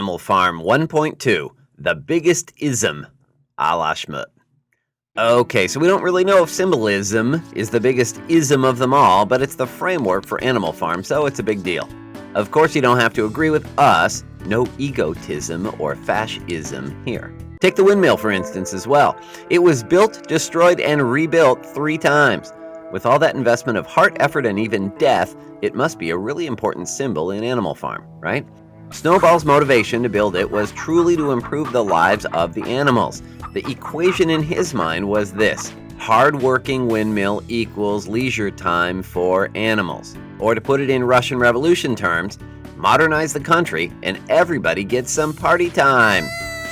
Animal Farm 1.2, The Biggest Ism, a la Schmidt. Okay, so we don't really know if symbolism is the biggest ism of them all, but it's the framework for Animal Farm, so it's a big deal. Of course, you don't have to agree with us. No egotism or fascism here. Take the windmill, for instance, as well. It was built, destroyed, and rebuilt 3 times. With all that investment of heart, effort, and even death, it must be a really important symbol in Animal Farm, right? Snowball's motivation to build it was truly to improve the lives of the animals. The equation in his mind was this: hard-working windmill equals leisure time for animals. Or to put it in Russian Revolution terms, modernize the country and everybody gets some party time.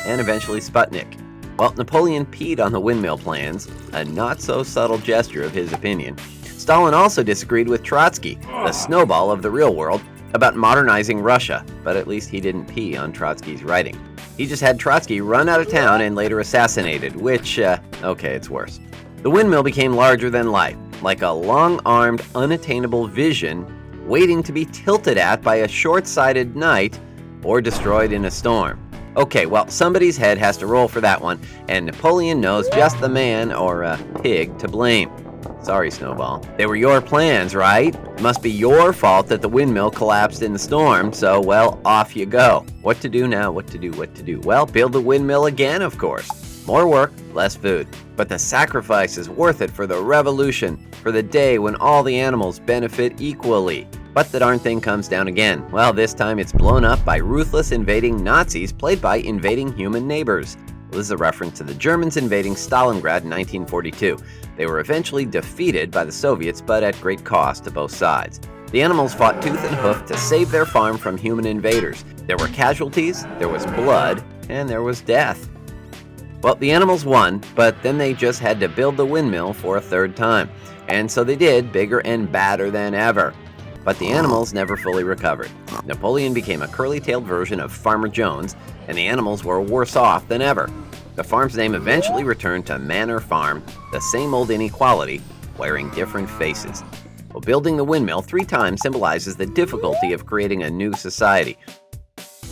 And eventually Sputnik. Well, Napoleon peed on the windmill plans, a not-so-subtle gesture of his opinion. Stalin also disagreed with Trotsky, the snowball of the real world, about modernizing Russia, but at least he didn't pee on Trotsky's writing. He just had Trotsky run out of town and later assassinated, which, okay, it's worse. The windmill became larger than life, like a long-armed, unattainable vision waiting to be tilted at by a short-sighted knight or destroyed in a storm. Okay, well, somebody's head has to roll for that one, and Napoleon knows just the man, or pig, to blame. Sorry, Snowball. They were your plans, right? It must be your fault that the windmill collapsed in the storm, so, well, off you go. What to do now? What to do? Well, build the windmill again, of course. More work, less food. But the sacrifice is worth it for the revolution, for the day when all the animals benefit equally. But the darn thing comes down again. Well, this time it's blown up by ruthless invading Nazis played by invading human neighbors. This is a reference to the Germans invading Stalingrad in 1942. They were eventually defeated by the Soviets, but at great cost to both sides. The animals fought tooth and hoof to save their farm from human invaders. There were casualties, there was blood, and there was death. Well, the animals won, but then they just had to build the windmill for a 3rd time. And so they did, bigger and badder than ever. But the animals never fully recovered. Napoleon became a curly-tailed version of Farmer Jones, and the animals were worse off than ever. The farm's name eventually returned to Manor Farm, the same old inequality, wearing different faces. Well, building the windmill 3 times symbolizes the difficulty of creating a new society.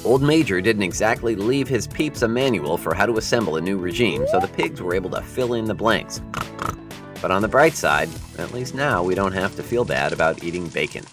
Old Major didn't exactly leave his peeps a manual for how to assemble a new regime, so the pigs were able to fill in the blanks. But on the bright side, at least now we don't have to feel bad about eating bacon.